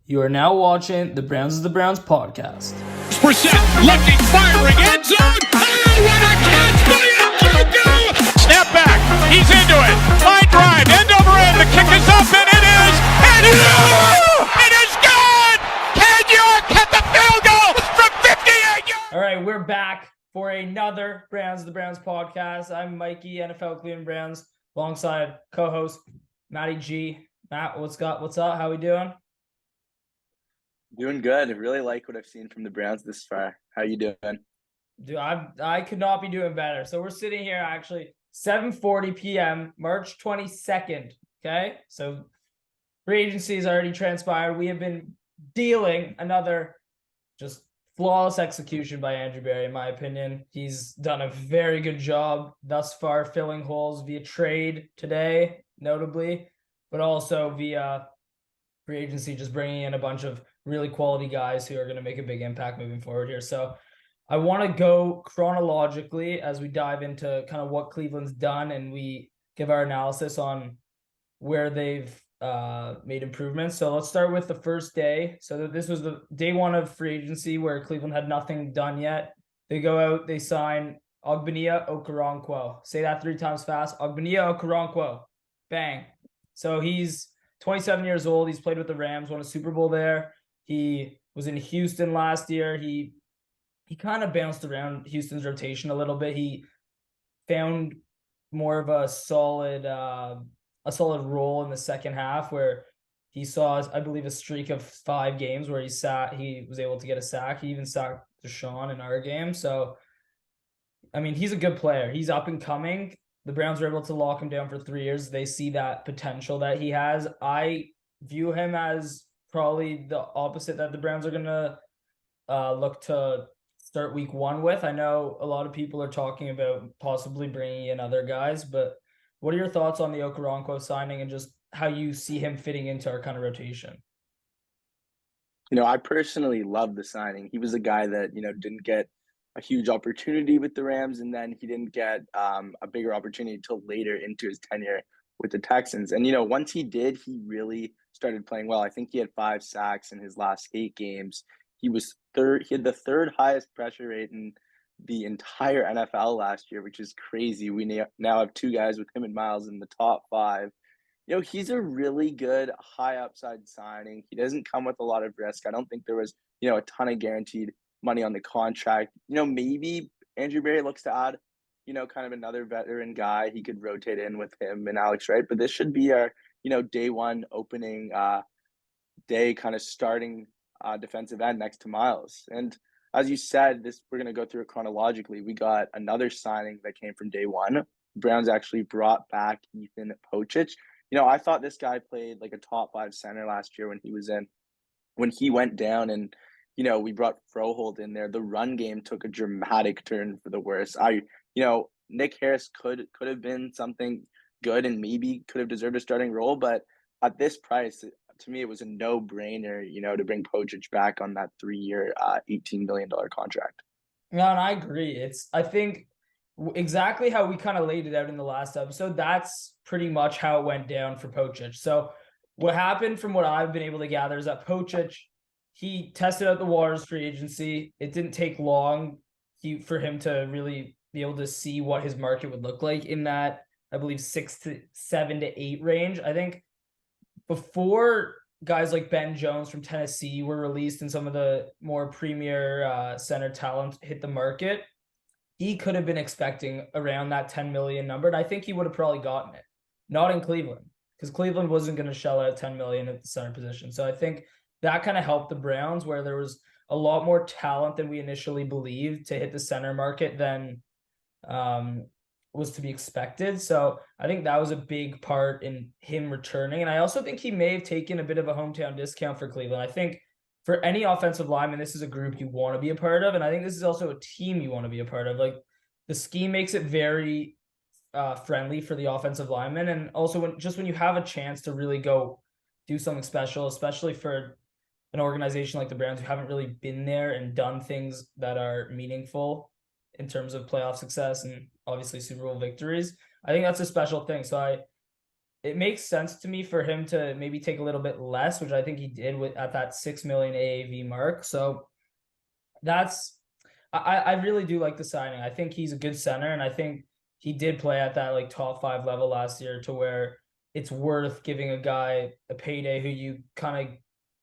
You are now watching the Browns of the Browns podcast. Percent looking, firing, end zone. Oh, what a catch by Ogbo! Snap back, he's into it. Line drive, end over end. The kick is up, and it is. It is good. Ken York hit the field goal from 58 yards. All right, we're back for another Browns of the Browns podcast. I'm Mikey, NFL Cleveland Browns, alongside co-host Matty G. Matt, what's up? How we doing? Doing good. I really like what I've seen from the Browns this far. How you doing? Dude, I could not be doing better. So we're sitting here actually 7:40 p.m. March 22nd. Okay, so free agency has already transpired. We have been dealing another just flawless execution by Andrew Berry, in my opinion. He's done a very good job thus far filling holes via trade today, notably, but also via free agency, just bringing in a bunch of really quality guys who are going to make a big impact moving forward here. So I want to go chronologically as we dive into kind of what Cleveland's done and we give our analysis on where they've made improvements. So let's start with the first day. So this was the day one of free agency where Cleveland had nothing done yet. They go out, they sign Ogbo Okoronkwo. Say that 3 times fast. Ogbo Okoronkwo. Bang. So he's 27 years old. He's played with the Rams, won a Super Bowl there. He was in Houston last year. He kind of bounced around Houston's rotation a little bit. He found more of a solid role in the second half where he saw, I believe, a streak of 5 games where he was able to get a sack. He even sacked Deshaun in our game. So, I mean, he's a good player. He's up and coming. The Browns were able to lock him down for 3 years. They see that potential that he has. I view him as probably the opposite that the Browns are going to look to start week 1 with. I know a lot of people are talking about possibly bringing in other guys, but what are your thoughts on the Okoronkwo signing and just how you see him fitting into our kind of rotation? I personally love the signing. He was a guy that, didn't get a huge opportunity with the Rams, and then he didn't get a bigger opportunity until later into his tenure with the Texans. And, once he did, he really started playing well. I think he had 5 sacks in his last 8 games. He was third. He had the 3rd highest pressure rate in the entire NFL last year, which is crazy. We now have 2 guys with him and Miles in the top 5. He's a really good high upside signing. He doesn't come with a lot of risk. I don't think there was, a ton of guaranteed money on the contract. Maybe Andrew Berry looks to add, kind of another veteran guy he could rotate in with him and Alex Wright. But this should be our, day one opening day kind of starting defensive end next to Miles. And as you said, we're going to go through it chronologically. We got another signing that came from day one. Browns actually brought back Ethan Pocic. I thought this guy played like a top 5 center last year when he went down, and we brought Froholt in there. The run game took a dramatic turn for the worse. Nick Harris could have been something good and maybe could have deserved a starting role, but at this price, to me, it was a no-brainer, to bring Pocic back on that 3-year, $18 million contract. No, and I agree. I think exactly how we kind of laid it out in the last episode, that's pretty much how it went down for Pocic. So what happened from what I've been able to gather is that Pocic, he tested out the waters free agency. It didn't take long for him to really be able to see what his market would look like in that, I believe, 7 to 8 range. I think before guys like Ben Jones from Tennessee were released and some of the more premier center talent hit the market, he could have been expecting around that 10 million number. And I think he would have probably gotten it. Not in Cleveland, because Cleveland wasn't going to shell out 10 million at the center position. So I think that kind of helped the Browns, where there was a lot more talent than we initially believed to hit the center market than was to be expected. So I think that was a big part in him returning. And I also think he may have taken a bit of a hometown discount for Cleveland. I think for any offensive lineman, this is a group you want to be a part of. And I think this is also a team you want to be a part of. Like, the scheme makes it very friendly for the offensive lineman. And also when you have a chance to really go do something special, especially for an organization like the Browns who haven't really been there and done things that are meaningful in terms of playoff success and obviously Super Bowl victories, I think that's a special thing. So it makes sense to me for him to maybe take a little bit less, which I think he did at that 6 million AAV mark. So I really do like the signing. I think he's a good center, and I think he did play at that like top 5 level last year to where it's worth giving a guy a payday who you kind of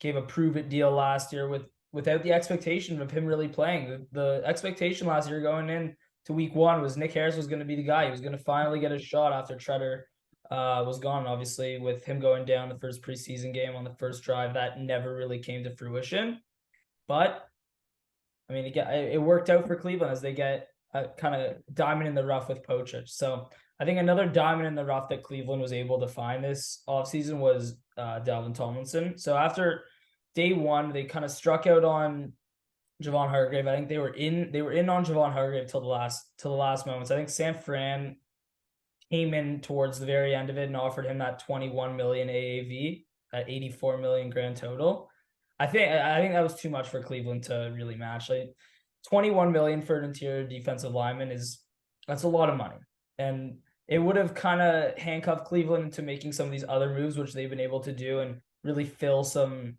gave a prove it deal last year without the expectation of him really playing. The expectation last year going in to week 1 was Nick Harris was going to be the guy. He was going to finally get a shot after Treader was gone, obviously, with him going down the first preseason game on the first drive. That never really came to fruition. But, I mean, it worked out for Cleveland as they get a kind of diamond in the rough with Pocic. So I think another diamond in the rough that Cleveland was able to find this offseason was Dalvin Tomlinson. So after day 1, they kind of struck out on Javon Hargrave. I think they were in on Javon Hargrave till the last moments. I think San Fran came in towards the very end of it and offered him that 21 million AAV at 84 million grand total. I think that was too much for Cleveland to really match. Like 21 million for an interior defensive lineman that's a lot of money. And it would have kind of handcuffed Cleveland into making some of these other moves, which they've been able to do and really fill some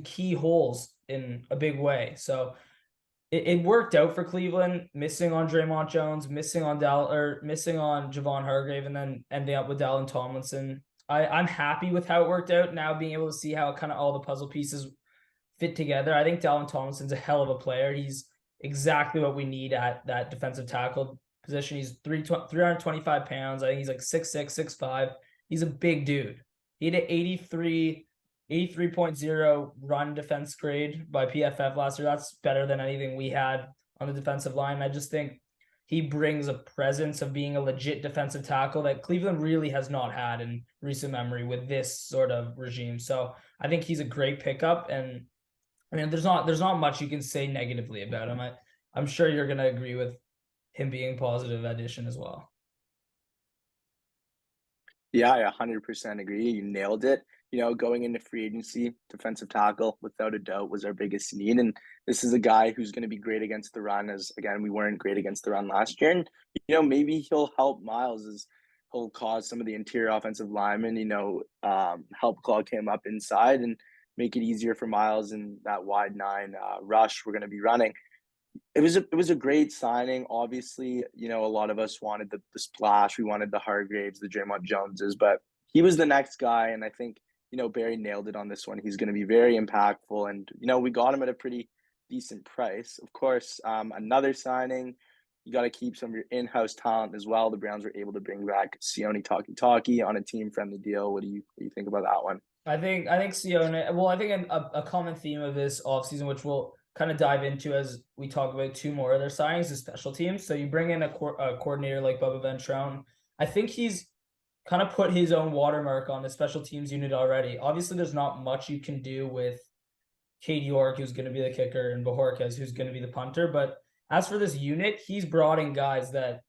key holes in a big way. So it worked out for Cleveland, missing on Draymond Jones, missing on Javon Hargrave, and then ending up with Dalvin Tomlinson. I'm happy with how it worked out now, being able to see how kind of all the puzzle pieces fit together. I think Dalvin Tomlinson's a hell of a player. He's exactly what we need at that defensive tackle position. He's 325 pounds. I think he's like 6'6", 6'5". He's a big dude. He had an 83.0 run defense grade by PFF last year. That's better than anything we had on the defensive line. I just think he brings a presence of being a legit defensive tackle that Cleveland really has not had in recent memory with this sort of regime. So I think he's a great pickup, and I mean, there's not much you can say negatively about him. I'm sure you're going to agree with him being a positive addition as well. Yeah, I 100% agree. You nailed it. Going into free agency, defensive tackle, without a doubt, was our biggest need. And this is a guy who's going to be great against the run, as, again, we weren't great against the run last year. And, maybe he'll help Miles as he'll cause some of the interior offensive linemen, help clog him up inside and make it easier for Miles in that wide 9 rush we're going to be running. It was a great signing. Obviously, a lot of us wanted the splash. We wanted the Hargraves, the Draymond Joneses, but he was the next guy. And I think, Barry nailed it on this one. He's going to be very impactful. And, we got him at a pretty decent price. Of course, another signing, you got to keep some of your in-house talent as well. The Browns were able to bring back TakiTaki on a team-friendly deal. What do you think about that one? I think Sione, well, I think a common theme of this offseason, which we'll kind of dive into as we talk about 2 more of their signings, is special teams. So you bring in a coordinator like Bubba Ventrone. I think he's kind of put his own watermark on the special teams unit already. Obviously, there's not much you can do with Cade York, who's going to be the kicker, and Bojorquez, who's going to be the punter. But as for this unit, he's brought in guys that,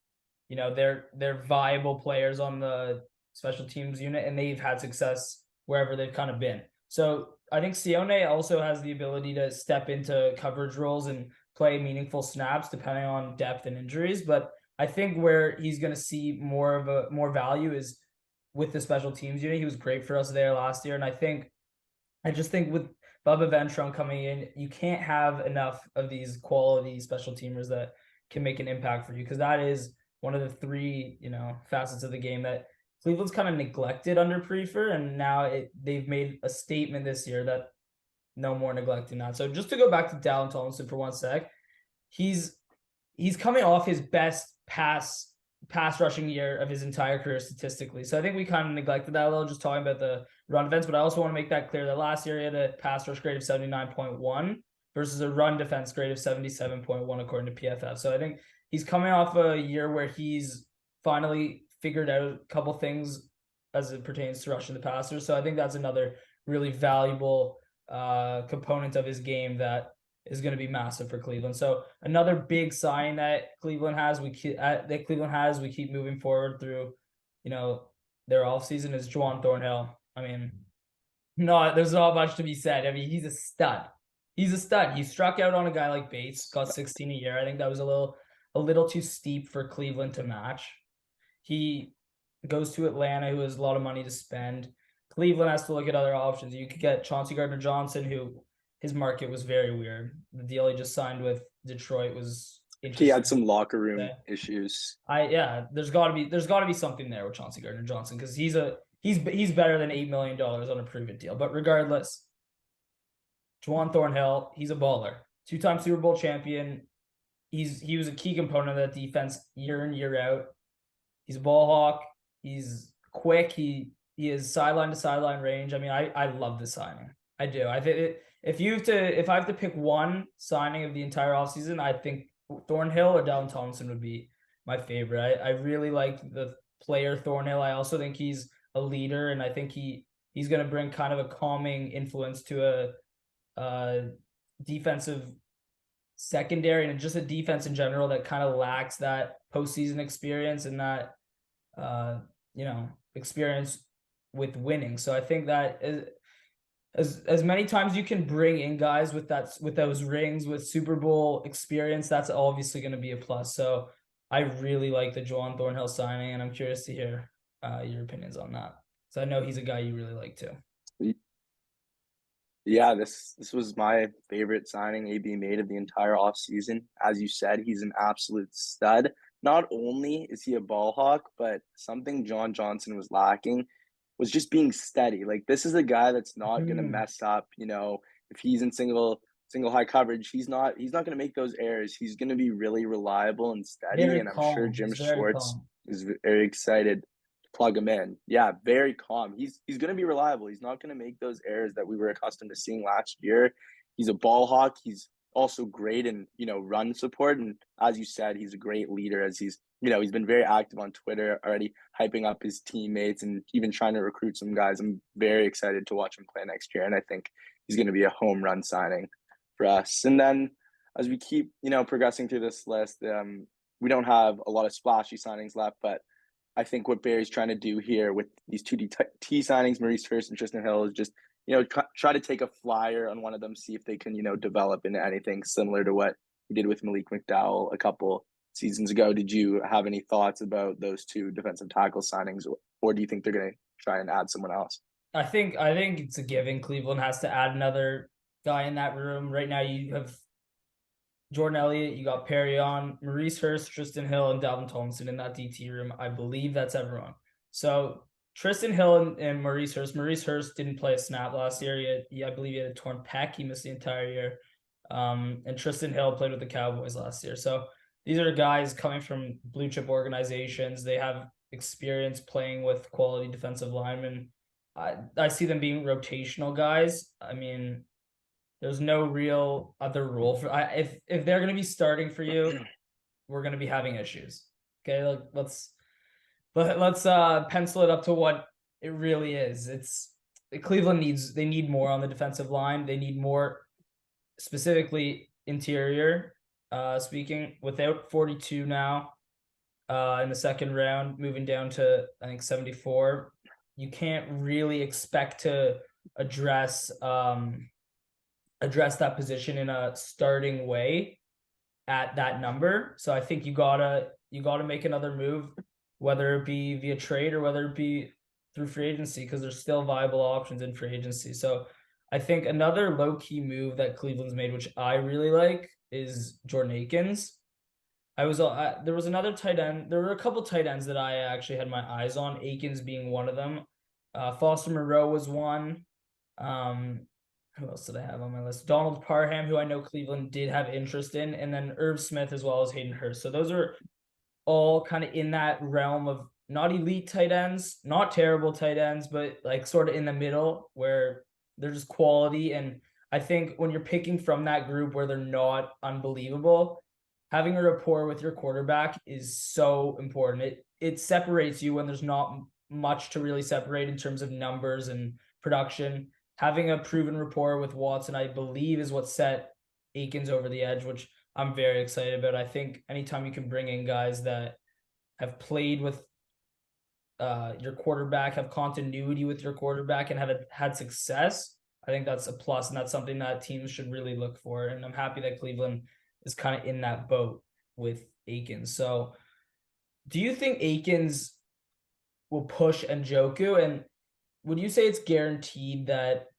they're viable players on the special teams unit, and they've had success wherever they've kind of been. So I think Sione also has the ability to step into coverage roles and play meaningful snaps depending on depth and injuries. But I think where he's going to see more value is with the special teams unit. He was great for us there last year. And I just think with Bubba Ventrone coming in, you can't have enough of these quality special teamers that can make an impact for you, because that is one of the 3, facets of the game that Cleveland's kind of neglected under Prefer, and now they've made a statement this year that no more neglecting that. So just to go back to Dalvin Tomlinson for 1 sec, he's coming off his best pass rushing year of his entire career statistically. So I think we kind of neglected that a little, just talking about the run defense. But I also want to make that clear that last year he had a pass rush grade of 79.1 versus a run defense grade of 77.1 according to PFF. So I think he's coming off a year where he's finally figured out a couple things as it pertains to rushing the passer. So I think that's another really valuable component of his game that is going to be massive for Cleveland. So another big sign that Cleveland has, we keep moving forward through, their offseason is Juan Thornhill. I mean, there's not much to be said. I mean, he's a stud. He struck out on a guy like Bates, got 16 a year. I think that was a little too steep for Cleveland to match. He goes to Atlanta, who has a lot of money to spend. Cleveland has to look at other options. You could get Chauncey Gardner-Johnson, who his market was very weird. The deal he just signed with Detroit was interesting. He had some locker room issues. There's got to be something there with Chauncey Gardner-Johnson, because he's better than $8 million on a prove-it deal. But regardless, Juan Thornhill, he's a baller, 2-time Super Bowl champion. He was a key component of that defense year in, year out. He's a ball hawk. He's quick. He is sideline to sideline range. I mean, I love this signing. I do. I think if I have to pick one signing of the entire offseason, I think Thornhill or Dalvin Tomlinson would be my favorite. I really like the player Thornhill. I also think he's a leader, and I think he's going to bring kind of a calming influence to a defensive secondary and just a defense in general that kind of lacks that postseason experience and that experience with winning. So I think that as many times you can bring in guys with those rings, with Super Bowl experience, that's obviously going to be a plus. So I really like the Juan Thornhill signing, and I'm curious to hear your opinions on that. So I know he's a guy you really like too. Yeah, this was my favorite signing AB made of the entire offseason. As you said, he's an absolute stud. Not only is he a ball hawk, but something John Johnson was lacking was just being steady. Like, this is a guy that's not going to mess up. If he's in single high coverage, he's not going to make those errors. He's going to be really reliable and steady. Very and calm. I'm sure Jim Schwartz is very excited to plug him in. Yeah, very calm. He's going to be reliable. He's not going to make those errors that we were accustomed to seeing last year. He's a ball hawk. He's also great in, run support. And as you said, he's a great leader, as he's been very active on Twitter already, hyping up his teammates and even trying to recruit some guys. I'm very excited to watch him play next year. And I think he's going to be a home run signing for us. And then as we keep, progressing through this list, we don't have a lot of splashy signings left, but I think what Barry's trying to do here with these two T signings, Maurice Hurst and Tristan Hill, is just, try to take a flyer on one of them, see if they can, develop into anything similar to what he did with Malik McDowell a couple seasons ago. Did you have any thoughts about those two defensive tackle signings, or do you think they're going to try and add someone else? I think it's a given. Cleveland has to add another guy in that room. Right now you have Jordan Elliott, you got Perry on, Maurice Hurst, Tristan Hill, and Dalvin Tomlinson in that DT room. I believe that's everyone. So Tristan Hill and Maurice Hurst. Maurice Hurst didn't play a snap last year. I believe he had a torn pec. He missed the entire year. And Tristan Hill played with the Cowboys last year. So these are guys coming from blue chip organizations. They have experience playing with quality defensive linemen. I see them being rotational guys. I mean, there's no real other role for if they're going to be starting for you, we're going to be having issues. Okay, let's pencil it up to what it really is. Cleveland need more on the defensive line. They need more, specifically interior. Speaking, without 42 now in the second round, moving down to I think 74, you can't really expect to address that position in a starting way at that number. So I think you gotta make another move, whether it be via trade or whether it be through free agency, because there's still viable options in free agency. So I think another low-key move that Cleveland's made, which I really like, is Jordan Akins. There was another tight end. There were a couple tight ends that I actually had my eyes on, Akins being one of them. Foster Moreau was one. Who else did I have on my list? Donald Parham, who I know Cleveland did have interest in, and then Irv Smith as well as Hayden Hurst. So those are all kind of in that realm of not elite tight ends, not terrible tight ends, but like sort of in the middle where they're just quality. And I think when you're picking from that group where they're not unbelievable, having a rapport with your quarterback is so important. It separates you when there's not much to really separate in terms of numbers and production. Having a proven rapport with Watson, I believe, is what set Akins over the edge, which I'm very excited about. I think anytime you can bring in guys that have played with your quarterback, have continuity with your quarterback, and have had success, I think that's a plus, and that's something that teams should really look for. And I'm happy that Cleveland is kind of in that boat with Akins. So do you think Akins will push Njoku. And would you say it's guaranteed that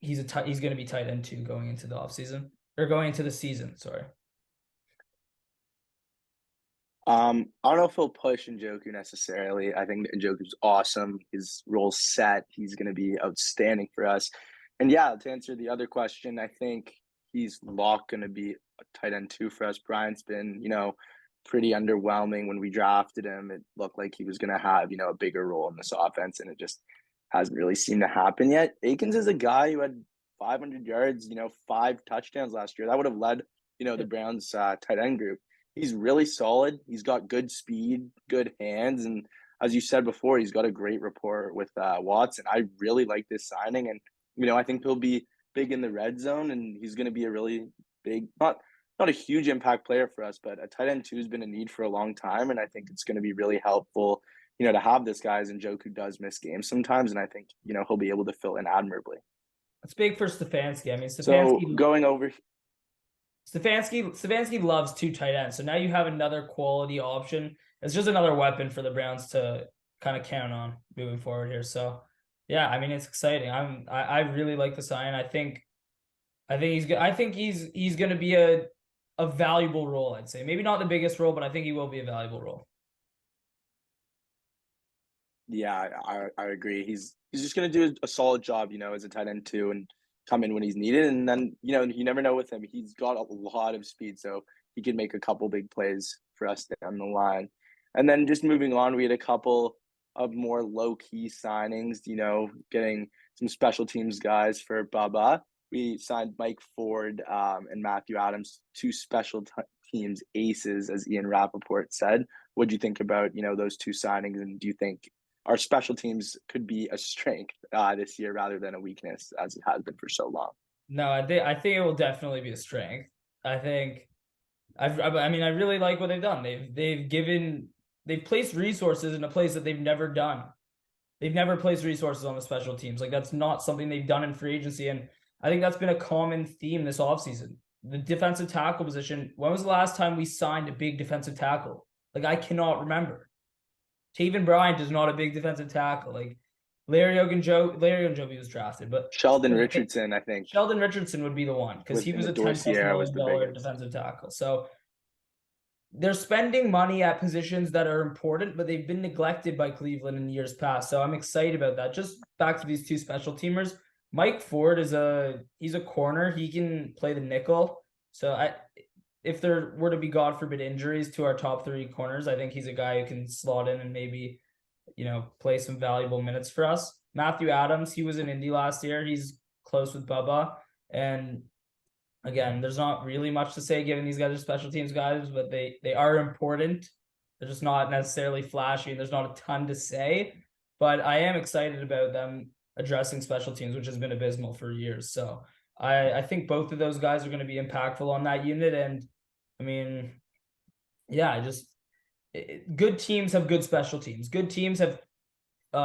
he's going to be tight end 2 going into the offseason or going into the season? Sorry. I don't know if he'll push Njoku necessarily. I think Njoku's awesome. His role's set. He's going to be outstanding for us. And yeah, to answer the other question, I think he's locked going to be a tight end 2 for us. Bryant's been, pretty underwhelming when we drafted him. It looked like he was going to have, a bigger role in this offense, and it just hasn't really seemed to happen yet. Akins is a guy who had 500 yards, 5 touchdowns last year. That would have led, the Browns tight end group. He's really solid. He's got good speed, good hands, and as you said before, he's got a great rapport with Watson. I really like this signing, and I think he'll be big in the red zone, and he's going to be a really big, not a huge impact player for us, but a tight end 2 has been a need for a long time, and I think it's going to be really helpful, to have this guy. As Njoku does miss games sometimes, and I think he'll be able to fill in admirably. That's big for Stefanski. I mean, Stefanski. So going over. Stefanski loves 2 tight ends. So now you have another quality option. It's just another weapon for the Browns to kind of count on moving forward here. So yeah, I mean, it's exciting. I really like the sign. I think he's going to be a valuable role, I'd say. Maybe not the biggest role, but I think he will be a valuable role. Yeah, I agree. He's just going to do a solid job, as a tight end 2, and come in when he's needed. And then, you never know with him. He's got a lot of speed, so he can make a couple big plays for us down the line. And then just moving on, we had a couple of more low-key signings, getting some special teams guys for Bubba. We signed Mike Ford and Matthew Adams, 2 special teams aces, as Ian Rappaport said. What do you think about, those 2 signings? And do you think our special teams could be a strength this year rather than a weakness, as it has been for so long? No, I think it will definitely be a strength. I really like what they've done. They've placed resources in a place that they've never done. They've never placed resources on the special teams. Like, that's not something they've done in free agency. And I think that's been a common theme this offseason. The defensive tackle position. When was the last time we signed a big defensive tackle? Like, I cannot remember. Taven Bryant is not a big defensive tackle. Like, Larry Ogunjobi was drafted, but Sheldon Richardson, I think. Sheldon Richardson would be the one, because he was a $10 million defensive tackle. So they're spending money at positions that are important, but they've been neglected by Cleveland in years past. So I'm excited about that. Just back to these 2 special teamers. Mike Ford he's a corner. He can play the nickel. So if there were to be, God forbid, injuries to our top 3 corners, I think he's a guy who can slot in and maybe, play some valuable minutes for us. Matthew Adams, he was in Indy last year. He's close with Bubba. And again, there's not really much to say given these guys are special teams guys, but they are important. They're just not necessarily flashy, and there's not a ton to say. But I am excited about them addressing special teams, which has been abysmal for years. So I think both of those guys are going to be impactful on that unit. And I mean, yeah, good teams have good special teams. Good teams have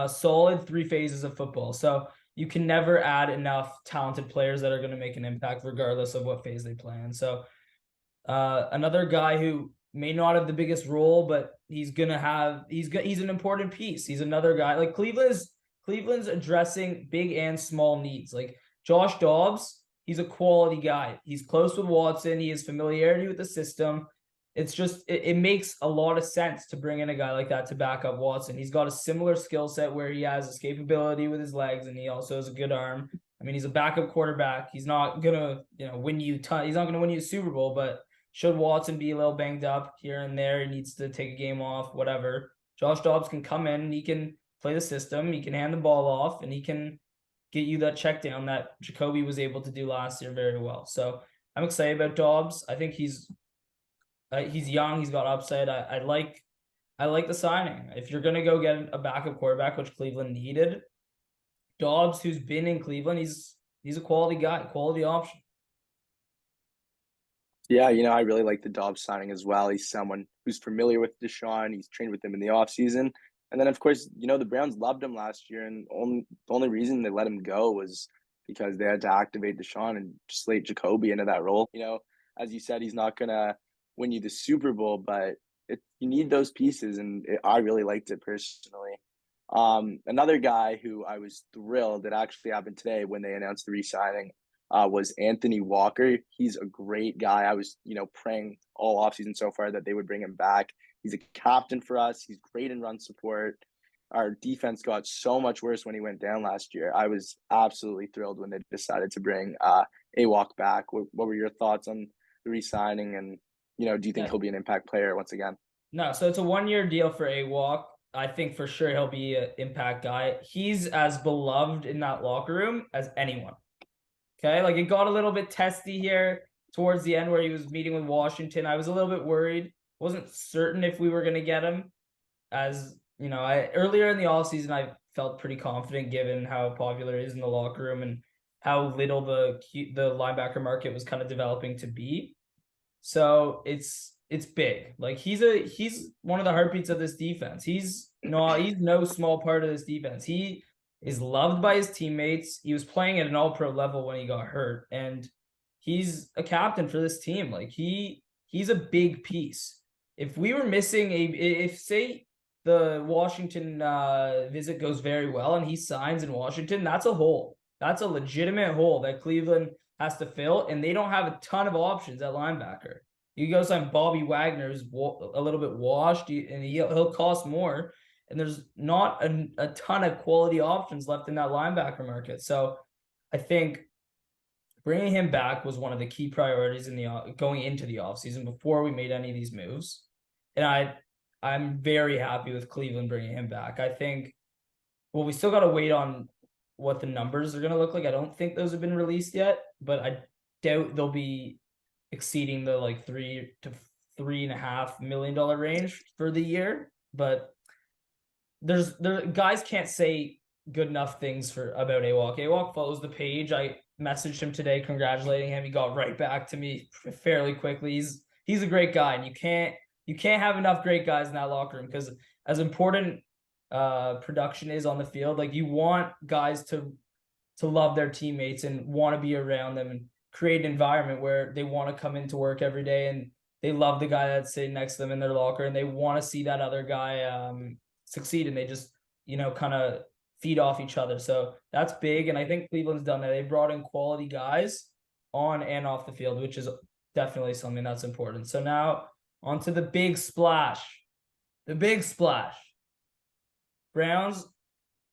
solid 3 phases of football. So you can never add enough talented players that are going to make an impact regardless of what phase they play in. So another guy who may not have the biggest role, but he's an important piece. He's another guy. Like, Cleveland's addressing big and small needs. Like, Josh Dobbs, he's a quality guy. He's close with Watson. He has familiarity with the system. It's just, it makes a lot of sense to bring in a guy like that to back up Watson. He's got a similar skill set where he has escapability with his legs, and he also has a good arm. I mean, he's a backup quarterback. He's not gonna, win you. He's not gonna win you a Super Bowl, but should Watson be a little banged up here and there, he needs to take a game off, whatever. Josh Dobbs can come in and he can play the system. He can hand the ball off, and he can get you that check down that Jacoby was able to do last year very well. So I'm excited about Dobbs. I think he's young. He's got upside. I like the signing. If you're gonna go get a backup quarterback, which Cleveland needed, Dobbs, who's been in Cleveland, he's a quality guy, quality option. Yeah, I really like the Dobbs signing as well. He's someone who's familiar with Deshaun. He's trained with him in the offseason. And then, of course, the Browns loved him last year, and the only reason they let him go was because they had to activate Deshaun and slate Jacoby into that role. As you said, he's not going to win you the Super Bowl, but you need those pieces, and I really liked it personally. Another guy who I was thrilled that actually happened today when they announced the re-signing was Anthony Walker. He's a great guy. I was, praying all offseason so far that they would bring him back. He's a captain for us. He's great in run support. Our defense got so much worse when he went down last year. I was absolutely thrilled when they decided to bring AWOC back. What were your thoughts on the re-signing? And, do you think he'll be an impact player once again? No, so it's a 1-year deal for AWOC. I think for sure he'll be an impact guy. He's as beloved in that locker room as anyone. Okay, like it got a little bit testy here towards the end where he was meeting with Washington. I was a little bit worried. Wasn't certain if we were going to get him. As earlier in the offseason, I felt pretty confident given how popular he is in the locker room and how little the linebacker market was kind of developing to be. So it's big. Like he's one of the heartbeats of this defense. He's no small part of this defense. He is loved by his teammates. He was playing at an all-pro level when he got hurt, and he's a captain for this team. Like he's a big piece. If we were missing if say the Washington visit goes very well and he signs in Washington, that's a hole. That's a legitimate hole that Cleveland has to fill, and they don't have a ton of options at linebacker. You go sign Bobby Wagner, who's a little bit washed, and he'll cost more. And there's not a ton of quality options left in that linebacker market. So I think bringing him back was one of the key priorities going into the offseason before we made any of these moves. And I'm very happy with Cleveland bringing him back. I think, we still got to wait on what the numbers are going to look like. I don't think those have been released yet, but I doubt they'll be exceeding the like $3 to $3.5 million range for the year. But guys can't say good enough things about AWOC. AWOC follows the page. I messaged him today congratulating him. He got right back to me fairly quickly. He's a great guy, and you can't have enough great guys in that locker room, because as important production is on the field, like you want guys to love their teammates and want to be around them and create an environment where they want to come into work every day and they love the guy that's sitting next to them in their locker, and they want to see that other guy succeed, and they just kind of feed off each other. So that's big, and I think Cleveland's done that. They brought in quality guys on and off the field, which is definitely something that's important. So now on to the big splash. The big splash. Browns,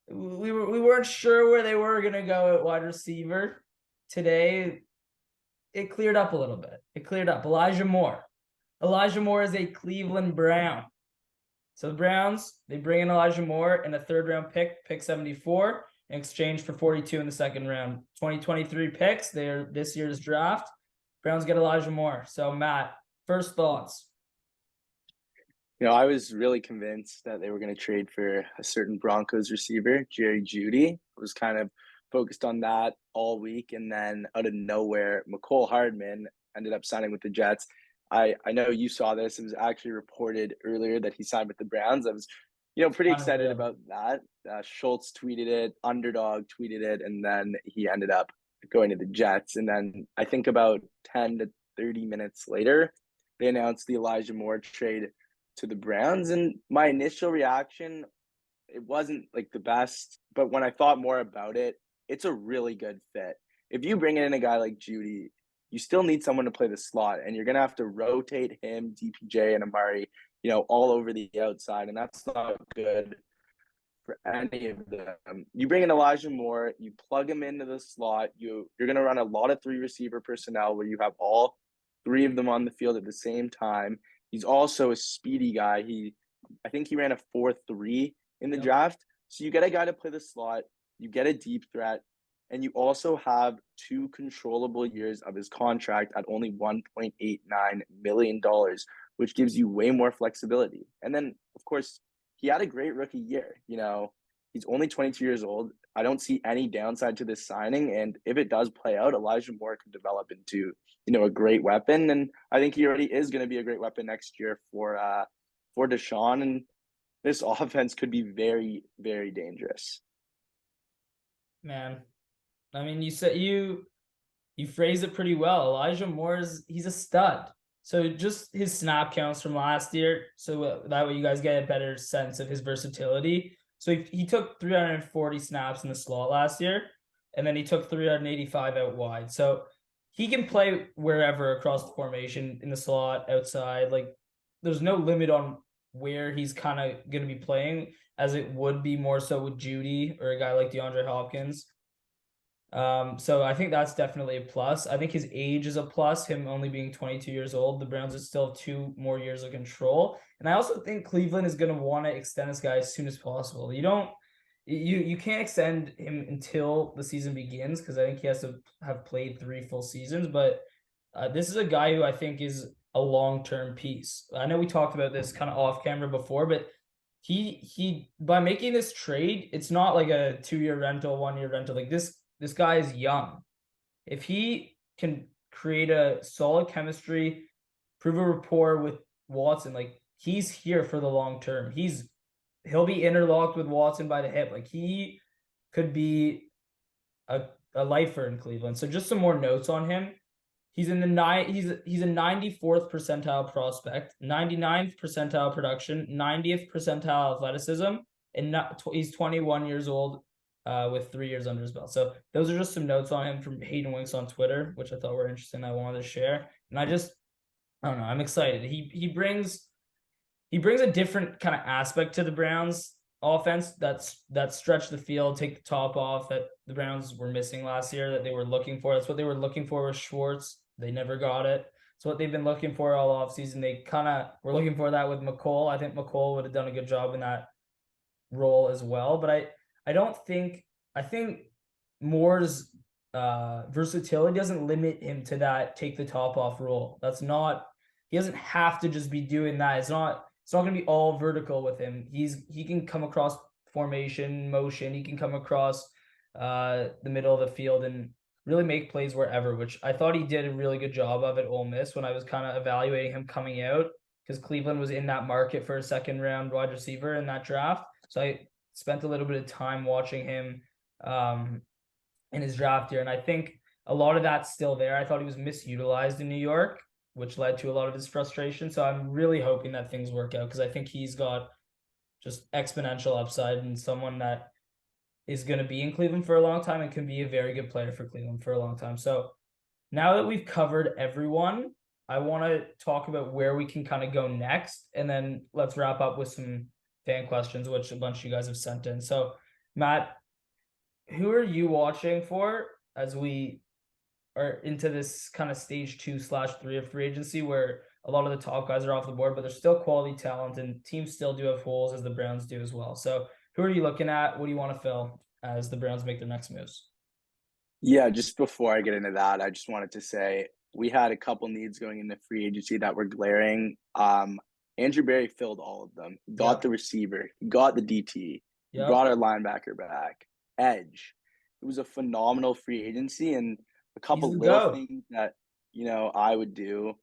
we weren't sure where they were going to go at wide receiver. Today, it cleared up a little bit. It cleared up. Elijah Moore. Elijah Moore is a Cleveland Brown. So the Browns, they bring in Elijah Moore and a third-round pick 74, in exchange for 42 in the second round. 2023 picks. They're this year's draft. Browns get Elijah Moore. So, Matt, first thoughts. I was really convinced that they were going to trade for a certain Broncos receiver, Jerry Jeudy. I was kind of focused on that all week, and then out of nowhere, McCole Hardman ended up signing with the Jets. I know you saw this. It was actually reported earlier that he signed with the Browns. I was, pretty excited about that. Schultz tweeted it, Underdog tweeted it, and then he ended up going to the Jets. And then I think about 10 to 30 minutes later, they announced the Elijah Moore trade to the Browns. And my initial reaction, it wasn't like the best, but when I thought more about it, it's a really good fit. If you bring in a guy like Jeudy, you still need someone to play the slot, and you're going to have to rotate him, DPJ, and Amari, all over the outside, and that's not good for any of them. You bring in Elijah Moore, you plug him into the slot, you're going to run a lot of three receiver personnel where you have all three of them on the field at the same time. He's also a speedy guy. I think he ran a 4.3 in the draft. So you get a guy to play the slot, you get a deep threat, and you also have 2 controllable years of his contract at only $1.89 million, which gives you way more flexibility. And then, of course, he had a great rookie year. He's only 22 years old. I don't see any downside to this signing. And if it does play out, Elijah Moore could develop into, a great weapon. And I think he already is going to be a great weapon next year for Deshaun. And this offense could be very, very dangerous. Man, I mean, you said you phrased it pretty well. Elijah Moore he's a stud. So just his snap counts from last year, so that way you guys get a better sense of his versatility. So he took 340 snaps in the slot last year, and then he took 385 out wide. So he can play wherever across the formation, in the slot, outside. Like, there's no limit on where he's kind of going to be playing, as it would be more so with Judy or a guy like DeAndre Hopkins. So I think that's definitely a plus. I think his age is a plus, him only being 22 years old. The Browns still have 2 more years of control. And I also think Cleveland is going to want to extend this guy as soon as possible. You can't extend him until the season begins, because I think he has to have played 3 full seasons. But this is a guy who I think is a long-term piece. I know we talked about this kind of off camera before, but he by making this trade, it's not like a 2-year rental, 1-year rental. Like, this guy is young. If he can create a solid chemistry, prove a rapport with Watson, like, he's here for the long term. He'll be interlocked with Watson by the hip. Like, he could be a lifer in Cleveland. So just some more notes on him. He's in the he's a 94th percentile prospect, 99th percentile production, 90th percentile athleticism, and he's 21 years old with 3 years under his belt. So those are just some notes on him from Hayden Winks on Twitter, which I thought were interesting. I wanted to share. And I don't know, I'm excited. He brings a different kind of aspect to the Browns offense that stretch the field, take the top off, that the Browns were missing last year, that they were looking for. That's what they were looking for with Schwartz. They never got it. It's what they've been looking for all offseason. They kind of were looking for that with McColl. I think McColl would have done a good job in that role as well. But I think Moore's versatility doesn't limit him to that take the top off role. He doesn't have to just be doing that. It's not going to be all vertical with him. He can come across formation, motion. He can come across the middle of the field and really make plays wherever, which I thought he did a really good job of at Ole Miss when I was kind of evaluating him coming out, because Cleveland was in that market for a 2nd-round wide receiver in that draft. So I spent a little bit of time watching him in his draft year, and I think a lot of that's still there. I thought he was misutilized in New York, which led to a lot of his frustration. So I'm really hoping that things work out, because I think he's got just exponential upside and someone that is going to be in Cleveland for a long time and can be a very good player for Cleveland for a long time. So now that we've covered everyone, I want to talk about where we can kind of go next, and then let's wrap up with some fan questions, which a bunch of you guys have sent in. So Matt, who are you watching for as we are into this kind of stage 2/3 of free agency, where a lot of the top guys are off the board, but there's still quality talent and teams still do have holes, as the Browns do as well. So who are you looking at? What do you want to fill as the Browns make their next moves? Yeah, just before I get into that, I just wanted to say we had a couple needs going into free agency that were glaring. Andrew Berry filled all of them. He got the receiver. He got the DT. He brought our linebacker back. Edge. It was a phenomenal free agency, and a couple little things that, I would do.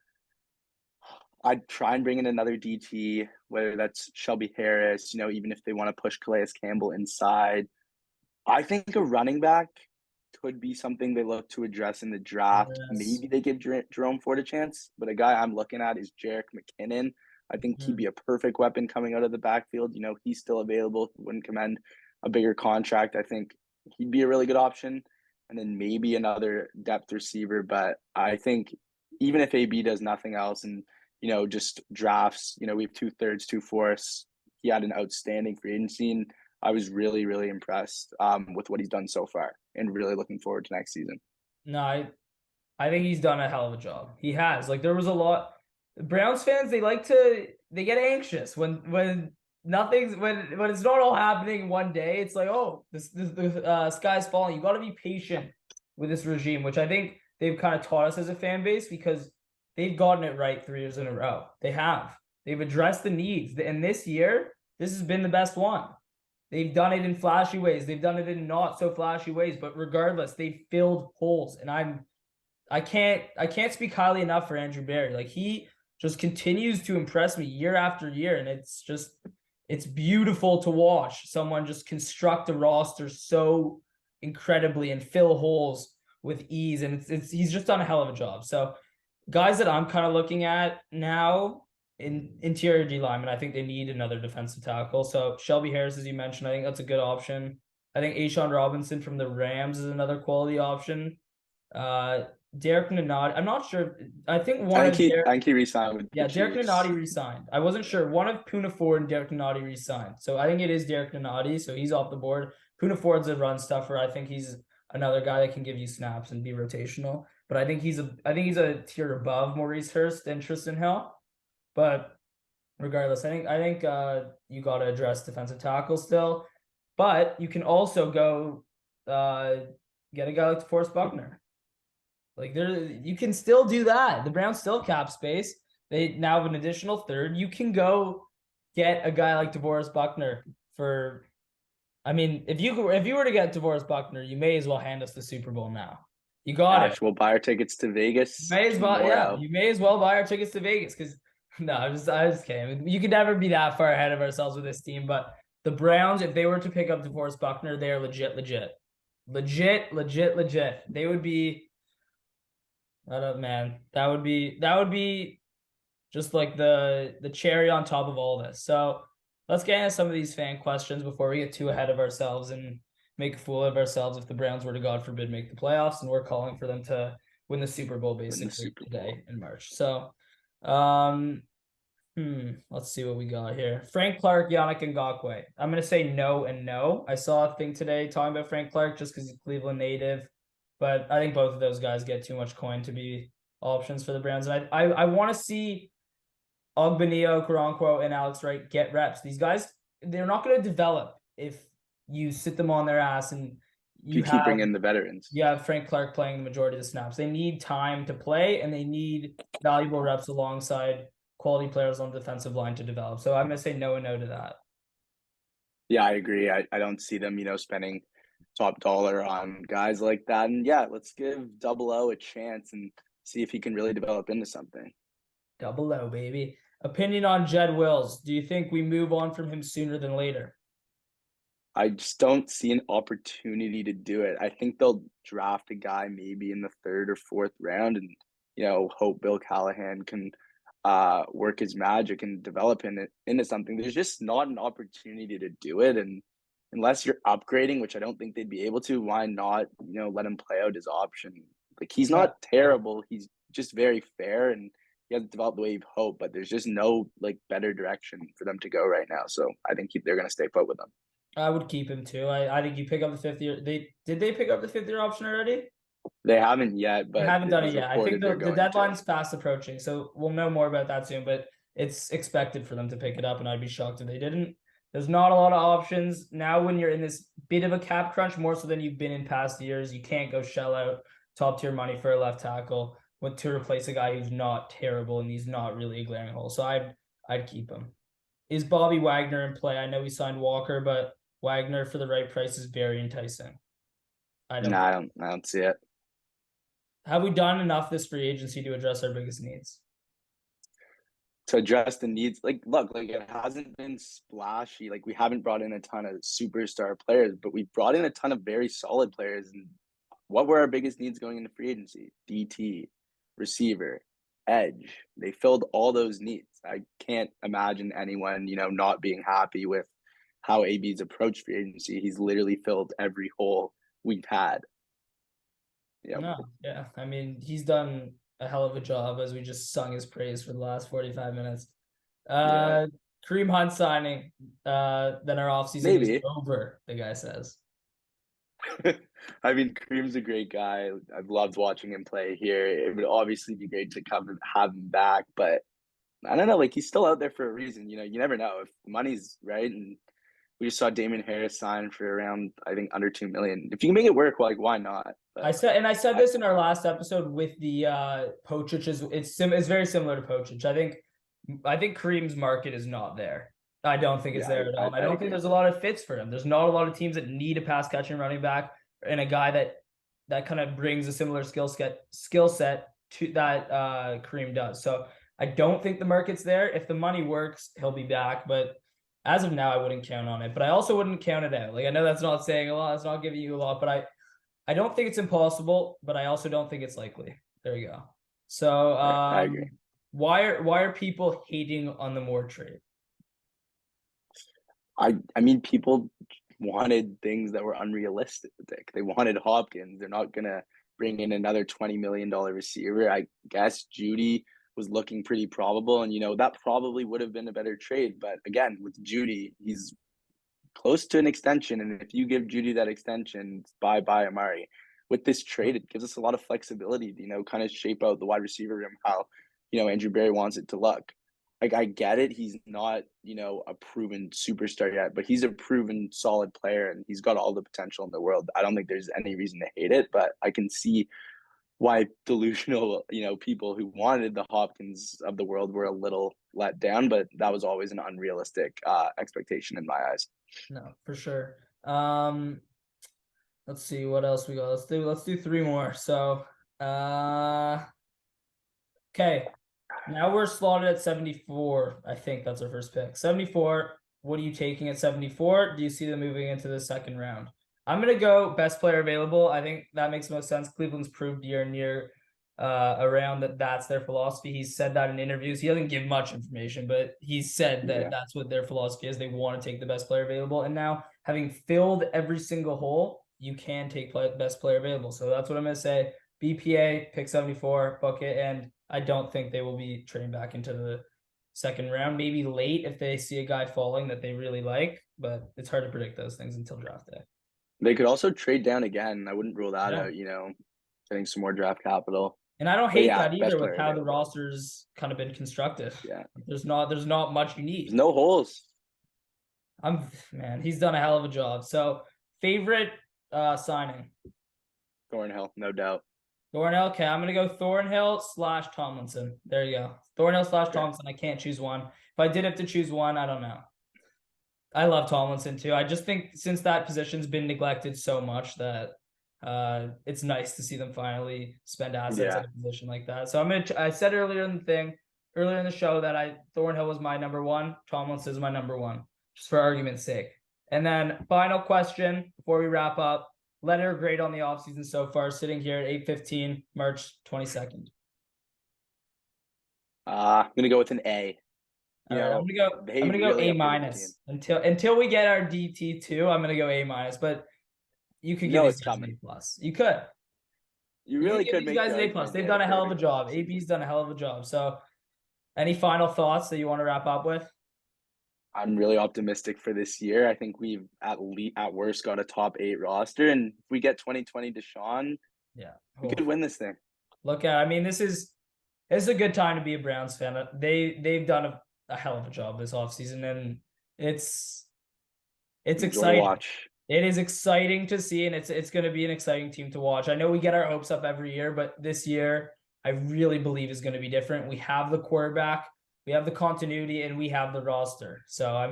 I'd try and bring in another DT, whether that's Shelby Harris, even if they want to push Calais Campbell inside. I think a running back could be something they look to address in the draft. Yes. Maybe they give Jerome Ford a chance, but a guy I'm looking at is Jerick McKinnon. I think he'd be a perfect weapon coming out of the backfield. He's still available. Wouldn't commend a bigger contract. I think he'd be a really good option. And then maybe another depth receiver. But I think even if AB does nothing else and, just drafts, we have 2/3, 2/4. He had an outstanding free agency, and I was really, really impressed with what he's done so far, and really looking forward to next season. No, I think he's done a hell of a job. He has. Like, there was a lot. Browns fans, they get anxious when it's not all happening one day. It's like, oh, the sky's falling. You got to be patient with this regime, which I think they've kind of taught us as a fan base, because they've gotten it right 3 years in a row. They have. They've addressed the needs. And this year, this has been the best one. They've done it in flashy ways. They've done it in not so flashy ways. But regardless, they've filled holes. And I can't speak highly enough for Andrew Berry. Like, he just continues to impress me year after year. And it's beautiful to watch someone just construct a roster so incredibly and fill holes with ease. And he's just done a hell of a job. So guys that I'm kind of looking at now, interior D lineman. I think they need another defensive tackle. So Shelby Harris, as you mentioned, I think that's a good option. I think Ashawn Robinson from the Rams is another quality option. Derek Nanati, I'm not sure. I think one of Derek, I think he re-signed with yeah, the Derek Chiefs. Nanati re-signed. I wasn't sure. One of Puna Ford and Derek Nanati re-signed. So I think it is Derek Nanati. So he's off the board. Puna Ford's a run stuffer. I think he's another guy that can give you snaps and be rotational. But I think he's a tier above Maurice Hurst and Tristan Hill. But regardless, I think you got to address defensive tackle still. But you can also go get a guy like DeForest Buckner. Like you can still do that. The Browns still cap space. They now have an additional third. You can go get a guy like DeForest Buckner for. I mean, if you were to get DeForest Buckner, you may as well hand us the Super Bowl now. You got it. We'll buy our tickets to Vegas. You may as well, yeah. You may as well buy our tickets to Vegas because no, I was kidding. You could never be that far ahead of ourselves with this team. But the Browns, if they were to pick up DeForest Buckner, they are legit. They would be. Man, that would be just like the cherry on top of all this. So let's get into some of these fan questions before we get too ahead of ourselves and make a fool of ourselves if the Browns were to, God forbid, make the playoffs, and we're calling for them to win the Super Bowl basically today in March. So let's see what we got here. Frank Clark, Yannick Ngakoue. I'm gonna say no and no. I saw a thing today talking about Frank Clark just because he's a Cleveland native. But I think both of those guys get too much coin to be options for the Browns. And I want to see Ogbo Okoronkwo and Alex Wright get reps. These guys, they're not going to develop if you sit them on their ass and you keep bringing in the veterans. You have Frank Clark playing the majority of the snaps. They need time to play, and they need valuable reps alongside quality players on the defensive line to develop. So I'm going to say no and no to that. Yeah, I agree. I don't see them, spending top dollar on guys like that. And yeah, let's give Double O a chance and see if he can really develop into something. Double O, baby. Opinion on Jed Wills. Do you think we move on from him sooner than later? I just don't see an opportunity to do it. I think they'll draft a guy maybe in the 3rd or 4th round and, hope Bill Callahan can work his magic and develop into something. There's just not an opportunity to do it. And unless you're upgrading, which I don't think they'd be able to, why not, let him play out his option? Like, he's not terrible. He's just very fair, and he hasn't developed the way you've hoped, but there's just no, better direction for them to go right now. So I think they're going to stay put with him. I would keep him, too. I think you pick up the 5th year. Did they pick up the 5th year option already? They haven't yet, but they haven't done it yet. I think the deadline's fast approaching, so we'll know more about that soon, but it's expected for them to pick it up, and I'd be shocked if they didn't. There's not a lot of options. Now when you're in this bit of a cap crunch, more so than you've been in past years, you can't go shell out top-tier money for a left tackle to replace a guy who's not terrible and he's not really a glaring hole. So I'd keep him. Is Bobby Wagner in play? I know we signed Walker, but Wagner for the right price is very enticing. I don't see it. Have we done enough this free agency to address our biggest needs? To address the needs, look, it hasn't been splashy. We haven't brought in a ton of superstar players, but we've brought in a ton of very solid players. And what were our biggest needs going into free agency? DT, receiver, edge. They filled all those needs. I can't imagine anyone, not being happy with how AB's approached free agency. He's literally filled every hole we've had. No, yeah. I mean, he's done a hell of a job, as we just sung his praise for the last 45 minutes. Kareem Hunt signing, then our offseason is over, the guy says. I mean, Kareem's a great guy. I've loved watching him play here. It would obviously be great to have him back, but I don't know, he's still out there for a reason. You never know if the money's right. And we just saw Damian Harris sign for around, I think, under $2 million. If you can make it work, why not? But I said this in our last episode with the Pocic. It's very similar to Pocic. I think Kareem's market is not there. I don't think it's there at all. I don't think there's a lot of fits for him. There's not a lot of teams that need a pass catching running back and a guy that kind of brings a similar skill set to that Kareem does. So I don't think the market's there. If the money works, he'll be back. But as of now, I wouldn't count on it. But I also wouldn't count it out. I know that's not saying a lot. That's not giving you a lot. But I don't think it's impossible. But I also don't think it's likely. There you go. So I agree. why are people hating on the Moore trade? I mean, people wanted things that were unrealistic. They wanted Hopkins. They're not gonna bring in another $20 million receiver. I guess Judy was looking pretty probable, and that probably would have been a better trade. But again, with Judy, he's close to an extension, and if you give Judy that extension, bye Amari. With this trade, it gives us a lot of flexibility to kind of shape out the wide receiver room how Andrew Berry wants it to look. Like, I get it, he's not a proven superstar yet, but he's a proven solid player, and he's got all the potential in the world. I don't think there's any reason to hate it, but I can see why delusional people who wanted the Hopkins of the world were a little let down, but that was always an unrealistic expectation in my eyes. No, for sure. Let's see what else we got. Let's do 3 more. So okay. Now we're slotted at 74. I think that's our first pick. 74. What are you taking at 74? Do you see them moving into the second round? I'm going to go best player available. I think that makes most sense. Cleveland's proved year and year around that that's their philosophy. He's said that in interviews. He doesn't give much information, but he's said that that's what their philosophy is. They want to take the best player available. And now, having filled every single hole, you can take best player available. So that's what I'm going to say. BPA, pick 74, bucket, and I don't think they will be trading back into the second round. Maybe late if they see a guy falling that they really like, but it's hard to predict those things until draft day. They could also trade down again. I wouldn't rule that out, getting some more draft capital. And I don't hate that either with how the roster's kind of been constructed. Yeah. There's not much you need. There's no holes. Man, he's done a hell of a job. So, favorite signing? Thornhill, no doubt. Thornhill. Okay, I'm going to go Thornhill / Tomlinson. There you go. Thornhill / Tomlinson. I can't choose one. If I did have to choose one, I don't know. I love Tomlinson too. I just think since that position's been neglected so much that it's nice to see them finally spend assets at a position like that. So I said earlier in the show that Thornhill was my number 1. Tomlinson is my number 1, just for argument's sake. And then final question before we wrap up. Letter grade on the offseason so far, sitting here at 8:15, March 22nd. I'm gonna go with an A. I'm gonna go A- until we get our DT2. I'm gonna go A-, but you could give these guys an A+. You could. You really could make these guys an A+. They've done a hell of a job. AB's done a hell of a job. So, any final thoughts that you want to wrap up with? I'm really optimistic for this year. I think we've at worst got a top 8 roster, and if we get 2020 Deshaun, we could win this thing. This is a good time to be a Browns fan. They've done a hell of a job this offseason, and it's exciting. Watch. It is exciting to see, and it's going to be an exciting team to watch. I know we get our hopes up every year, but this year I really believe is going to be different. We have the quarterback, we have the continuity, and we have the roster. So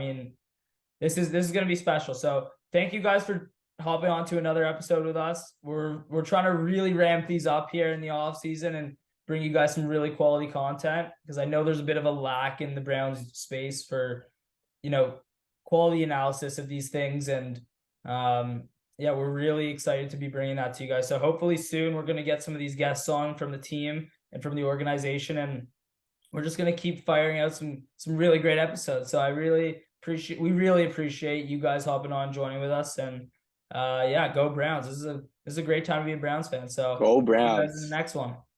this is going to be special. So thank you guys for hopping on to another episode with us. We're trying to really ramp these up here in the off season and bring you guys some really quality content, because I know there's a bit of a lack in the Browns space for quality analysis of these things. And we're really excited to be bringing that to you guys. So hopefully soon we're going to get some of these guests on from the team and from the organization, and we're just going to keep firing out some really great episodes. So we really appreciate you guys hopping on, joining with us, and go Browns. This is a great time to be a Browns fan. So go Browns. See you guys in the next one.